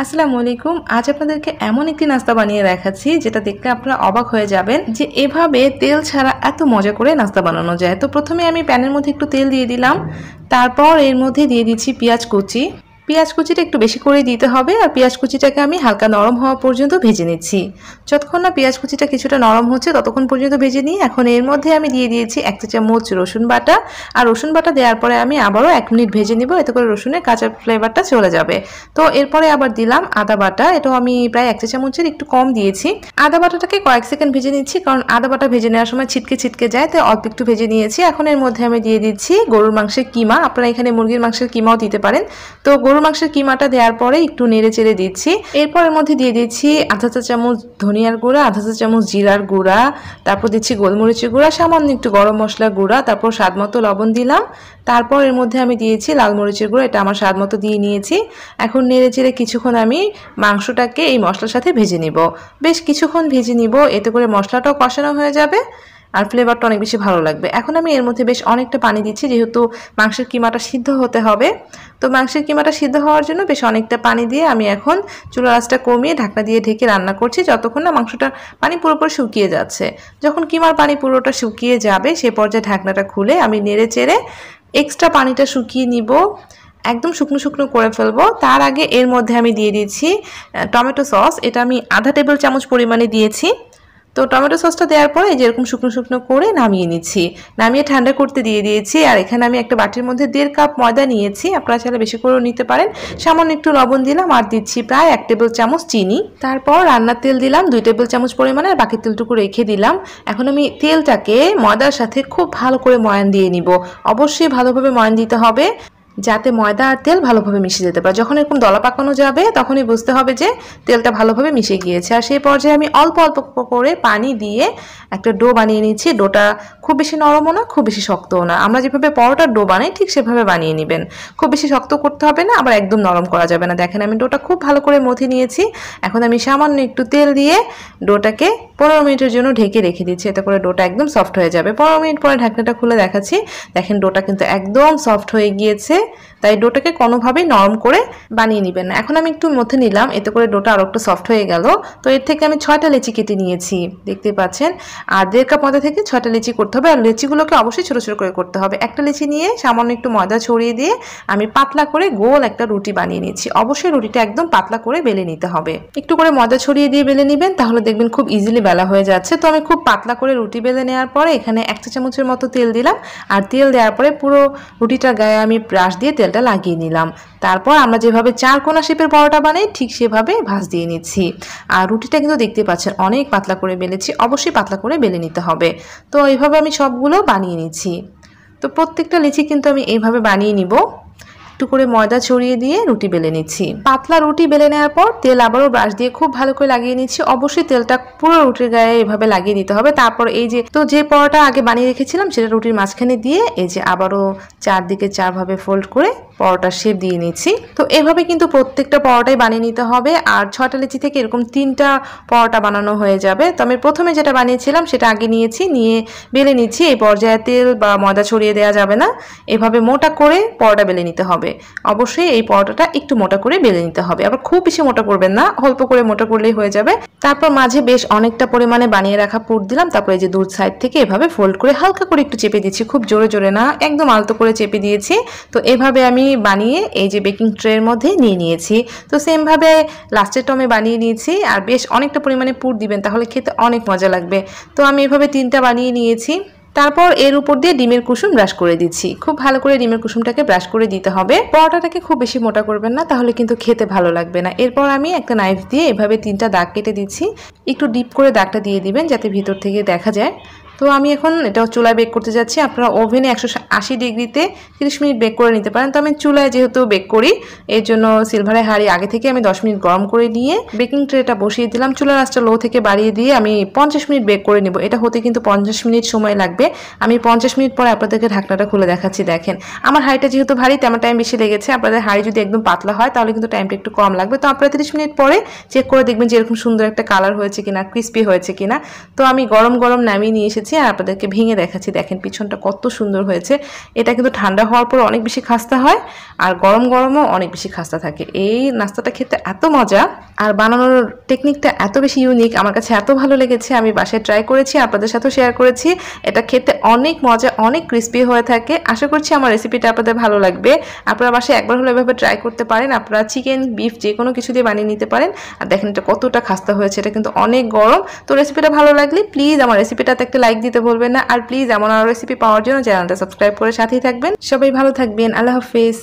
আসসালামু আলাইকুম। আজ আপনাদেরকে এমন একটি নাস্তা বানিয়ে দেখাচ্ছি যেটা দেখলে আপনারা অবাক হয়ে যাবেন যে এভাবে তেল ছাড়া এত মজা করে নাস্তা বানানো যায়। তো প্রথমে আমি প্যানের মধ্যে একটু তেল দিয়ে দিলাম, তারপর এর মধ্যে দিয়ে দিচ্ছি পেঁয়াজ কুচি। পেঁয়াজ কুচিটা একটু বেশি করে দিতে হবে, আর পেঁয়াজ কুচিটাকে আমি হালকা নরম হওয়া পর্যন্ত ভেজে নিচ্ছি। যতক্ষণ না পেঁয়াজ কুচিটা কিছুটা নরম হচ্ছে ততক্ষণ পর্যন্ত ভেজে নিই। এখন এর মধ্যে আমি দিয়ে দিয়েছি 1 চা চামচ রসুন বাটা, আর রসুন বাটা দেওয়ার পরে আমি আবারও 1 মিনিট ভেজে নিব, এতে করে রসুনের কাঁচা ফ্লেভারটা চলে যাবে। তো এরপরে আবার দিলাম আদা বাটা, এটাও আমি প্রায় 1 চা চামচের একটু কম দিয়েছি। আদা বাটাটাকে কয়েক সেকেন্ড ভেজে নিচ্ছি, কারণ আদা বাটা ভেজে নেওয়ার সময় ছিটকে ছিটকে যায়, তাই অল্প একটু ভেজে নিয়েছি। এখন এর মধ্যে আমি দিয়ে দিচ্ছি গরুর মাংসের কিমা, আপনারা এখানে মুরগির মাংসের কিমাও দিতে পারেন। তো গরুর মাংসের কিমাটা দেওয়ার পরে একটু নেড়ে চেড়ে দিচ্ছি। এরপর এর মধ্যে দিয়ে দিচ্ছি আধা চা চামচ ধনিয়ার গুঁড়া, আধা চা চামচ জিরার গুঁড়া, তারপর দিচ্ছি গোলমরিচের গুঁড়া, সামান্য একটু গরম মশলার গুঁড়া, তারপর স্বাদ মতো লবণ দিলাম। তারপর এর মধ্যে আমি দিয়েছি লাল মরিচের গুঁড়ো, এটা আমার স্বাদ মতো দিয়ে নিয়েছি। এখন নেড়ে চেড়ে কিছুক্ষণ আমি মাংসটাকে এই মশলার সাথে ভেজে নিব, বেশ কিছুক্ষণ ভেজে নিব, এতে করে মশলাটাও কষানো হয়ে যাবে আর ফ্লেভারটা অনেক বেশি ভালো লাগবে। এখন আমি এর মধ্যে বেশ অনেকটা পানি দিচ্ছি, যেহেতু মাংসের কিমাটা সিদ্ধ হতে হবে। তো মাংসের কিমাটা সিদ্ধ হওয়ার জন্য বেশ অনেকটা পানি দিয়ে আমি এখন চুলার আঁচটা কমিয়ে ঢাকনা দিয়ে ঢেকে রান্না করছি, যতক্ষণ না মাংসটা পানি পুরোপুরি শুকিয়ে যাচ্ছে। যখন কিমার পানি পুরোটা শুকিয়ে যাবে সে পর্যায়ে ঢাকনাটা খুলে আমি নেড়ে চেড়ে এক্সট্রা পানিটা শুকিয়ে নিব, একদম শুকনো শুকনো করে ফেলবো। তার আগে এর মধ্যে আমি দিয়ে দিচ্ছি টমেটো সস, এটা আমি আধা টেবিল চামচ পরিমাণে দিয়েছি। তো টমেটো সসটা দেওয়ার পরে যেরকম শুকনো শুকনো করে নামিয়ে নিচ্ছি, নামিয়ে ঠান্ডা করতে দিয়ে দিয়েছি। আর এখানে আমি একটা বাটির মধ্যে 1.5 কাপ ময়দা নিয়েছি, আপনারা চাইলে বেশি করেও নিতে পারেন। সামান্য একটু লবণ দিলাম, আর দিচ্ছি প্রায় 1 টেবিল চামচ চিনি। তারপর রান্নার তেল দিলাম 2 টেবিল চামচ পরিমাণে, আর বাকি তেলটুকু রেখে দিলাম। এখন আমি তেলটাকে ময়দার সাথে খুব ভালো করে ময়ান দিয়ে নিব। অবশ্যই ভালোভাবে ময়ান দিতে হবে, যাতে ময়দা আর তেল ভালোভাবে মিশে যেতে পারে। যখন এরকম দলা পাকানো যাবে তখনই বুঝতে হবে যে তেলটা ভালোভাবে মিশে গিয়েছে। আর সেই পর্যায়ে আমি অল্প অল্প করে পানি দিয়ে একটা ডো বানিয়ে নিচ্ছি। ডোটা খুব বেশি নরমও না, খুব বেশি শক্তও না। আমরা যেভাবে পরোটার ডো বানাই ঠিক সেভাবে বানিয়ে নেবেন। খুব বেশি শক্ত করতে হবে না, আবার একদম নরম করা যাবে না। দেখেন আমি ডোটা খুব ভালো করে মথে নিয়েছি। এখন আমি সামান্য একটু তেল দিয়ে ডোটাকে 15 মিনিটের জন্য ঢেকে রেখে দিচ্ছি, এতে করে ডোটা একদম সফট হয়ে যাবে। 15 মিনিট পরে ঢাকনাটা খুলে দেখাচ্ছি, দেখেন ডোটা কিন্তু একদম সফট হয়ে গিয়েছে। তাই ডোটাকে কোনোভাবেই নরম করে বানিয়ে নেবেন না। এখন আমি একটু মথে নিলাম, এতে করে ডোটা আরও একটু সফট হয়ে গেল। তো এর থেকে আমি 6টা লেচি কেটে নিয়েছি, দেখতে পাচ্ছেন। আর 1.5 কাপ ময়দা থেকে 6টা লেচি করতে হবে, আর লেচিগুলোকে অবশ্যই ছোটো ছোটো করে করতে হবে। একটা লেচি নিয়ে সামান্য একটু ময়দা ছড়িয়ে দিয়ে আমি পাতলা করে গোল একটা রুটি বানিয়ে নিচ্ছি। অবশ্যই রুটিটা একদম পাতলা করে বেলে নিতে হবে। একটু করে ময়দা ছড়িয়ে দিয়ে বেলে নেবেন, তাহলে দেখবেন খুব ইজিলি বেলা হয়ে যাচ্ছে। তো আমি খুব পাতলা করে রুটি বেলে নেওয়ার পরে এখানে 1 চা চামচের মতো তেল দিলাম, আর তেল দেওয়ার পরে পুরো রুটিটার গায়ে আমি ব্রাশ দিয়ে তেলটা লাগিয়ে নিলাম। তারপর আমরা যেভাবে 4 কোনা শেপের পরোটা বানাই ঠিক সেভাবে ভাঁজ দিয়ে নিচ্ছি। আর রুটিটা কিন্তু দেখতে পাচ্ছেন অনেক পাতলা করে বেলেছি, অবশ্যই পাতলা করে বেলে নিতে হবে। তো এইভাবে আমি সবগুলো বানিয়ে নিচ্ছি। তো প্রত্যেকটা লিচি কিন্তু আমি এইভাবে বানিয়ে নিব। একটু করে ময়দা ছড়িয়ে দিয়ে রুটি বেলে নিচ্ছি। পাতলা রুটি বেলে নেওয়ার পর তেল আবারও ব্রাশ দিয়ে খুব ভালো করে লাগিয়ে নিচ্ছি। অবশ্যই তেলটা পুরো রুটির গায়ে এভাবে লাগিয়ে দিতে হবে। তারপর এই যে পরোটা আগে বানিয়ে রেখেছিলাম সেটা রুটির মাঝখানে দিয়ে এই যে আবারও চারদিকে 4 ভাবে ফোল্ড করে পরোটার শেপ দিয়ে নিচ্ছি। তো এভাবে কিন্তু প্রত্যেকটা পরোটাই বানিয়ে নিতে হবে। আর 6টা লিচি থেকে এরকম 3টা পরোটা বানানো হয়ে যাবে। তো আমি প্রথমে যেটা বানিয়েছিলাম সেটা আগে নিয়েছি, নিয়ে বেলে নিচ্ছি। এই পর্যায়ে তেল বা ময়দা ছড়িয়ে দেওয়া যাবে না, এভাবে মোটা করে পরোটা বেলে নিতে হবে। অবশ্যই এই পরোটাটা একটু মোটা করে বেলে নিতে হবে, আবার খুব বেশি মোটা করবেন না, অল্প করে মোটা করলেই হয়ে যাবে। তারপর মাঝে বেশ অনেকটা পরিমাণে বানিয়ে রাখা পুর দিলাম। তারপর এই যে দু সাইড থেকে এভাবে ফোল্ড করে হালকা করে একটু চেপে দিচ্ছি, খুব জোরে জোরে না, একদম আলতো করে চেপে দিয়েছি। তো এভাবে আমি বানিয়ে এই যে বেকিং ট্রের মধ্যে নিয়ে নিয়েছি। তো সেমভাবে লাস্টেরটা আমি বানিয়ে নিয়েছি। আর বেশ অনেকটা পরিমাণে পুর দিবেন, তাহলে খেতে অনেক মজা লাগবে। তো আমি এভাবে 3টা বানিয়ে নিয়েছি। তারপর এর উপর দিয়ে ডিমের কুসুম ব্রাশ করে দিচ্ছি। খুব ভালো করে ডিমের কুসুমটাকে ব্রাশ করে দিতে হবে। পরোটাটাকে খুব বেশি মোটা করবেন না, তাহলে কিন্তু খেতে ভালো লাগবে না। এরপর আমি একটা নাইফ দিয়ে এভাবে 3টা দাগ কেটে দিচ্ছি। একটু ডিপ করে দাগটা দিয়ে দিবেন যাতে ভিতর থেকে দেখা যায়। তো আমি এখন এটা চুলায় বেক করতে যাচ্ছি। আপনারা ওভেনে 180 ডিগ্রিতে 30 মিনিট বেক করে নিতে পারেন। তো আমি চুলায় যেহেতু বেক করি এর জন্য সিলভারের হাঁড়ি আগে থেকে আমি 10 মিনিট গরম করে নিয়ে বেকিং ট্রেটা বসিয়ে দিলাম। চুলার আঁচটা লো থেকে বাড়িয়ে দিয়ে আমি 50 মিনিট বেক করে নেব। এটা হতে কিন্তু 50 মিনিট সময় লাগবে। আমি 50 মিনিট পরে আপনাদেরকে ঢাকনাটা খুলে দেখাচ্ছি। দেখেন আমার হাঁড়িটা যেহেতু ভারী তেমন টাইম বেশি লেগেছে। আপনাদের হাঁড়ি যদি একদম পাতলা হয় তাহলে কিন্তু টাইমটা একটু কম লাগবে। তো আপনারা 30 মিনিট পরে চেক করে দেখবেন যে এরকম সুন্দর একটা কালার হয়েছে কিনা, ক্রিস্পি হয়েছে কিনা। তো আমি গরম গরম নামিয়ে নিয়ে এসে রেখেছি আর আপনাদেরকে ভেঙে দেখাচ্ছি। দেখেন পিছনটা কত সুন্দর হয়েছে। এটা কিন্তু ঠান্ডা হওয়ার পর অনেক বেশি খাস্তা হয় আর গরম গরমও অনেক বেশি খাস্তা থাকে। এই নাস্তাটা খেতে এত মজা আর বানানোর টেকনিকটা এত বেশি ইউনিক, আমার কাছে এত ভালো লেগেছে। আমি বাসায় ট্রাই করেছি, আপনাদের সাথেও শেয়ার করেছি। এটা খেতে অনেক মজা, অনেক ক্রিস্পি হয়ে থাকে। আশা করছি আমার রেসিপিটা আপনাদের ভালো লাগবে। আপনারা বাসায় একবার হলে এভাবে ট্রাই করতে পারেন। আপনারা চিকেন, বিফ যে কোনো কিছু দিয়ে বানিয়ে নিতে পারেন। আর দেখেন এটা কতটা খাস্তা হয়েছে, এটা কিন্তু অনেক গরম। তো রেসিপিটা ভালো লাগলে প্লিজ আমার রেসিপিটাতে একটা লাইক দিতে ভুলবেন না। আর প্লিজ এমন আরও রেসিপি পাওয়ার জন্য চ্যানেলটা সাবস্ক্রাইব করে সাথেই থাকবেন। সবাই ভালো থাকবেন। আল্লাহ হাফেজ।